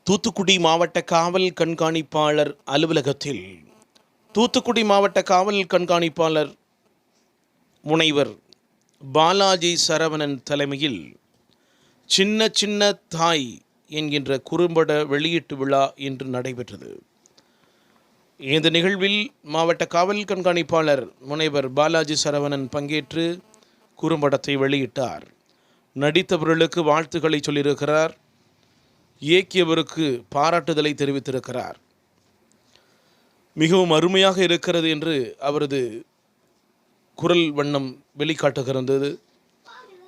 தூத்துக்குடி மாவட்ட காவல் கண்காணிப்பாளர் அலுவலகத்தில் தூத்துக்குடி மாவட்ட காவல் கண்காணிப்பாளர் முனைவர் பாலாஜி சரவணன் தலைமையில் சின்ன சின்ன தாய் என்கின்ற குறும்பட வெளியீட்டு விழா இன்று நடைபெற்றது. இந்த நிகழ்வில் மாவட்ட காவல் கண்காணிப்பாளர் முனைவர் பாலாஜி சரவணன் பங்கேற்று குறும்படத்தை வெளியிட்டார். நடித்தவர்களுக்கு வாழ்த்துக்களை சொல்லியிருக்கிறார். இயக்கியவருக்கு பாராட்டுதலை தெரிவித்திருக்கிறார். மிகவும் அருமையாக இருக்கிறது என்று அவரது குரல் வண்ணம் வெளிக்காட்டுகிறது.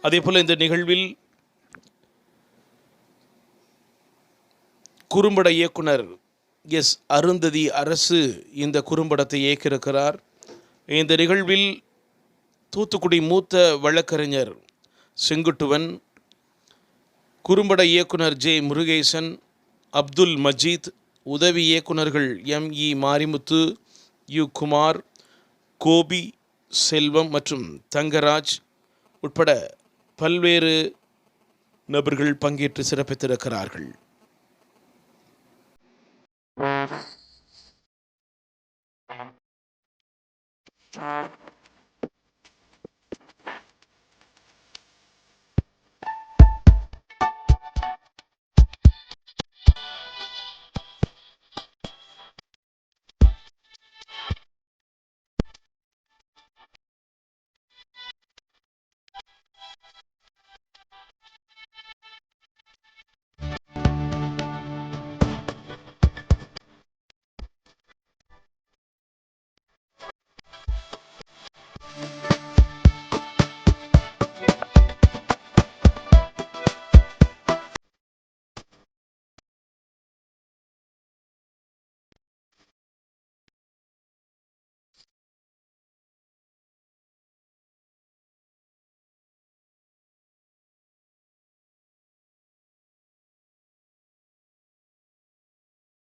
அதேபோல் இந்த நிகழ்வில் குறும்பட இயக்குனர் எஸ் அருந்ததி அரசு இந்த குறும்படத்தை இயக்கியிருக்கிறார். இந்த நிகழ்வில் தூத்துக்குடி மூத்த வழக்கறிஞர் செங்குட்டுவன், குறும்பட இயக்குனர் ஜே முருகேசன், அப்துல் மஜீத், உதவி இயக்குனர்கள் எம்.இ. மாரிமுத்து, யு. குமார், கோபி, செல்வம் மற்றும் தங்கராஜ் உட்பட பல்வேறு நபர்கள் பங்கேற்று சிறப்பித்திருக்கிறார்கள்.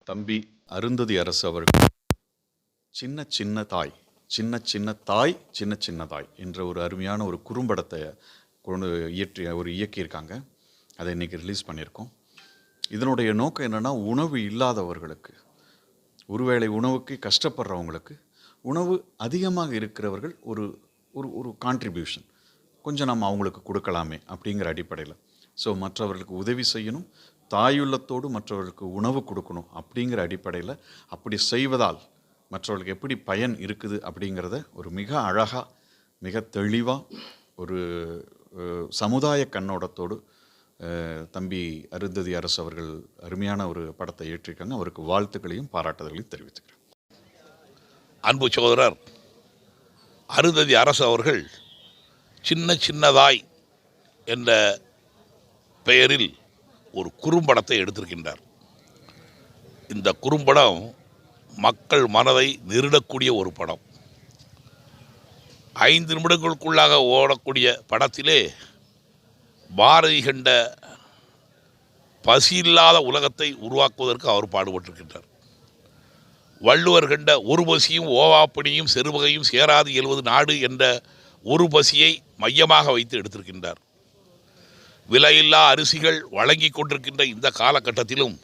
தம்பி அருந்ததி அரசு அவர்கள் சின்ன சின்ன தாய் சின்ன சின்ன தாய் சின்ன சின்ன தாய் என்ற ஒரு அருமையான ஒரு குறும்படத்தை கொண்டு இயக்கியிருக்காங்க. அதை இன்றைக்கி ரிலீஸ் பண்ணியிருக்கோம். இதனுடைய நோக்கம் என்னென்னா, உணவு இல்லாதவர்களுக்கு, ஒருவேளை உணவுக்கு கஷ்டப்படுறவங்களுக்கு, உணவு அதிகமாக இருக்கிறவர்கள் ஒரு ஒரு ஒரு கான்ட்ரிபியூஷன் கொஞ்சம் நம்ம அவங்களுக்கு கொடுக்கலாமே அப்படிங்கிற அடிப்படையில். ஸோ மற்றவர்களுக்கு உதவி செய்யணும், தாயுள்ளத்தோடு மற்றவர்களுக்கு உணவு கொடுக்கணும் அப்படிங்கிற அடிப்படையில், அப்படி செய்வதால் மற்றவர்களுக்கு எப்படி பயன் இருக்குது அப்படிங்கிறத ஒரு மிக அழகாக, மிக தெளிவாக, ஒரு சமுதாய கண்ணோட்டத்தோடு தம்பி அருந்ததி அரசு அவர்கள் அருமையான ஒரு படத்தை ஏற்றிருக்காங்க. அவருக்கு வாழ்த்துக்களையும் பாராட்டுதலையும் தெரிவித்துக்கிறேன். அன்பு சகோதரர் அருந்ததி அரசு அவர்கள் சின்ன சின்னதாய் என்ற பெயரில் ஒரு குறும்படத்தை எடுத்திருக்கின்றார். இந்த குறும்படம் மக்கள் மனதை நெருடக்கூடிய ஒரு படம். 5 நிமிடங்களுக்குள்ளாக ஓடக்கூடிய படத்திலே பாரதி கண்ட பசியில்லாத உலகத்தை உருவாக்குவதற்கு அவர் பாடுபட்டிருக்கின்றார். வள்ளுவர் கண்ட ஒரு பசியும் ஓவாப்பணியும் செருவகையும் சேராது எழுவது நாடு என்ற ஒரு பசியை மையமாக வைத்து எடுத்திருக்கின்றார். விலையில்லா அரிசிகள் வழங்கி கொண்டிருக்கின்ற இந்த காலகட்டத்திலும்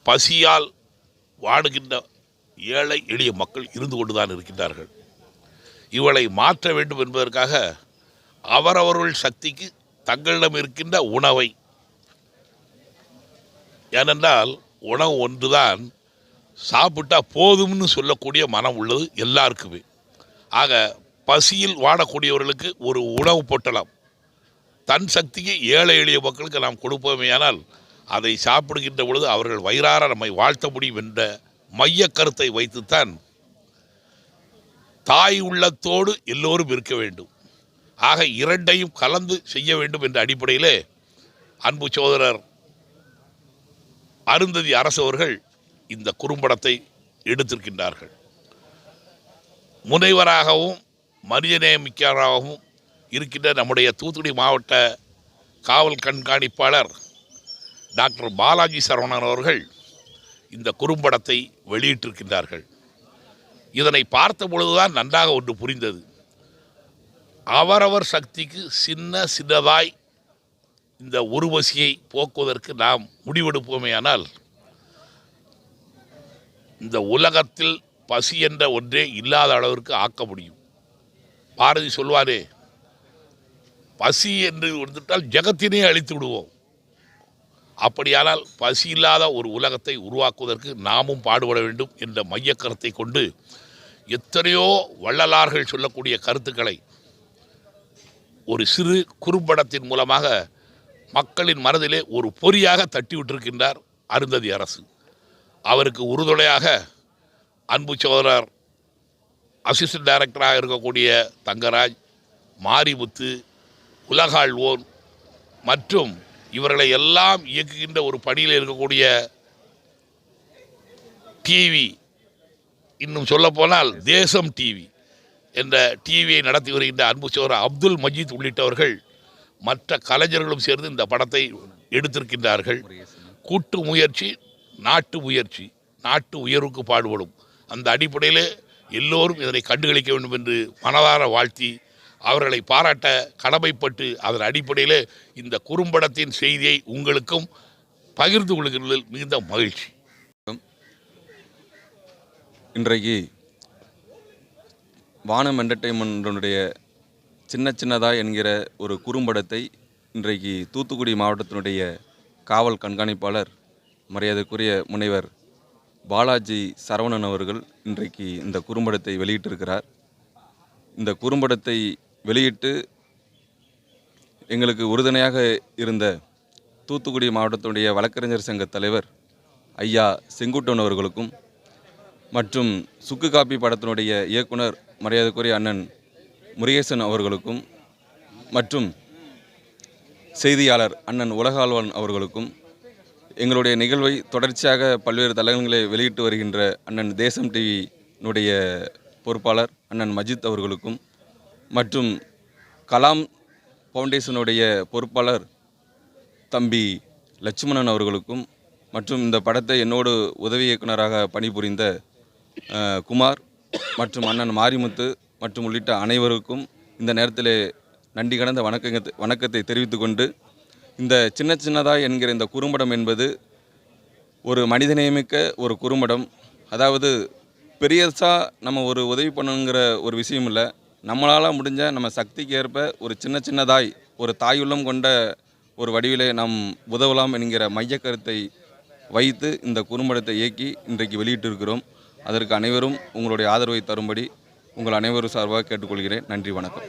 பசியால் வாடுகின்ற ஏழை எளிய மக்கள் இருந்து கொண்டுதான் இருக்கின்றார்கள். இவளை மாற்ற வேண்டும் என்பதற்காக அவரவர்கள் சக்திக்கு தங்களிடம் இருக்கின்ற உணவை, ஏனென்றால் உணவு ஒன்றுதான் சாப்பிட்டா போதும்னு சொல்லக்கூடிய மனம் உள்ளது எல்லாருக்குமே. ஆக பசியில் வாடக்கூடியவர்களுக்கு ஒரு உணவு பொட்டலம், தன் சக்திக்கு ஏழை எளிய மக்களுக்கு நாம் கொடுப்போமேயானால் அதை சாப்பிடுகின்ற பொழுது அவர்கள் வயிறார நம்மை வாழ்த்த முடியும் என்ற மைய கருத்தை வைத்துத்தான் தாய் உள்ளத்தோடு எல்லோரும் இருக்க வேண்டும். ஆக இரண்டையும் கலந்து செய்ய வேண்டும் என்ற அடிப்படையிலே அன்பு சகோதரர் அருந்ததி அரசு அவர்கள் இந்த குறும்படத்தை எடுத்திருக்கின்றார்கள். முனைவராகவும் மனிதநேயமிக்கவராகவும் இருக்கின்ற நம்முடைய தூத்துக்குடி மாவட்ட காவல் கண்காணிப்பாளர் டாக்டர் பாலாஜி சரவணன் அவர்கள் இந்த குறும்படத்தை வெளியிட்டிருக்கின்றார்கள். இதனை பார்த்த பொழுதுதான் நன்றாக ஒன்று புரிந்தது. அவரவர் சக்திக்கு சின்னதாய் இந்த ஒரு பசியை போக்குவதற்கு நாம் முடிவெடுப்போமேயானால் இந்த உலகத்தில் பசி என்ற ஒன்றே இல்லாத அளவிற்கு ஆக்க முடியும். பாரதி சொல்வாரே, பசி என்று வந்துட்டால் ஜகத்தினை அழித்து விடுவோம். அப்படியானால் பசி இல்லாத ஒரு உலகத்தை உருவாக்குவதற்கு நாமும் பாடுபட வேண்டும் என்ற மையக்கருத்தை கொண்டு எத்தனையோ வள்ளலார்கள் சொல்லக்கூடிய கருத்துக்களை ஒரு சிறு குறும்படத்தின் மூலமாக மக்களின் மனதிலே ஒரு பொறியாக தட்டி விட்டிருக்கின்றார் அருந்ததி அரசு. அவருக்கு உறுதுணையாக அன்பு சோதரர் அசிஸ்டன்ட் டைரக்டராக இருக்கக்கூடிய தங்கராஜ், மாரிமுத்து, உலகாழ்வோன் மற்றும் இவர்களை எல்லாம் இயக்குகின்ற ஒரு பணியில் இருக்கக்கூடிய டிவி, இன்னும் சொல்லப்போனால் தேசம் டிவி என்ற டிவியை நடத்தி வருகின்ற அன்பு சோதரர் அப்துல் மஜீத் உள்ளிட்டவர்கள் மற்ற கலைஞர்களும் சேர்ந்து இந்த படத்தை எடுத்திருக்கின்றார்கள். கூட்டு முயற்சி நாட்டு முயற்சி, நாட்டு உயர்வுக்கு பாடுபடும். அந்த அடிப்படையில் எல்லோரும் இதனை கண்டுகளிக்க வேண்டும் என்று மனதார வாழ்த்தி அவர்களை பாராட்ட கடமைப்பட்டு அதன் அடிப்படையில் இந்த குறும்படத்தின் செய்தியை உங்களுக்கும் பகிர்ந்து கொள்கிறதில் மிகுந்த மகிழ்ச்சி. இன்றைக்கு வானம் என்டர்டெயின்மெண்ட்டுடைய சின்ன சின்னதாக என்கிற ஒரு குறும்படத்தை இன்றைக்கு தூத்துக்குடி மாவட்டத்தினுடைய காவல் கண்காணிப்பாளர் மரியாதைக்குரிய முனைவர் பாலாஜி சரவணன் அவர்கள் இன்றைக்கு இந்த குறும்படத்தை வெளியிட்டிருக்கிறார். இந்த குறும்படத்தை வெளியிட்டு எங்களுக்கு உறுதுணையாக இருந்த தூத்துக்குடி மாவட்டத்தினுடைய வழக்கறிஞர் சங்க தலைவர் ஐயா செங்குட்டன் அவர்களுக்கும் மற்றும் சுக்கு காப்பி படத்தினுடைய இயக்குனர் மரியாதைக்குரிய அண்ணன் முருகேசன் அவர்களுக்கும் மற்றும் செய்தியாளர் அண்ணன் உலகாழ்வான் அவர்களுக்கும் எங்களுடைய நிகழ்வை தொடர்ச்சியாக பல்வேறு தளங்களை வெளியிட்டு வருகின்ற அண்ணன் தேசம் டிவியினுடைய பொறுப்பாளர் அண்ணன் மஜித் அவர்களுக்கும் மற்றும் கலாம் ஃபவுண்டேஷனுடைய பொறுப்பாளர் தம்பி லட்சுமணன் அவர்களுக்கும் மற்றும் இந்த படத்தை என்னோடு உதவி இயக்குனராக பணிபுரிந்த குமார் மற்றும் அண்ணன் மாரிமுத்து மற்றும் உள்ளிட்ட அனைவருக்கும் இந்த நேரத்தில் நன்றி கடந்த வணக்கத்தை தெரிவித்து கொண்டு, இந்த சின்ன சின்னதாய் என்கிற இந்த குறும்படம் என்பது ஒரு மனிதநேயமிக்க ஒரு குறும்படம். அதாவது பெரியசாக நம்ம ஒரு உதவி பண்ணணுங்கிற ஒரு விஷயம் இல்லை, நம்மளால் முடிஞ்ச நம்ம சக்திக்கு ஏற்ப ஒரு சின்ன சின்னதாய் ஒரு தாயுள்ளம் கொண்ட ஒரு வடிவிலே நாம் உதவலாம் என்கிற மையக்கருத்தை வைத்து இந்த குறும்படத்தை இயக்கி இன்றைக்கு வெளியிட்டிருக்கிறோம். அதற்கு அனைவரும் உங்களுடைய ஆதரவை தரும்படி உங்கள் அனைவரும் சார்பாக கேட்டுக்கொள்கிறேன். நன்றி, வணக்கம்.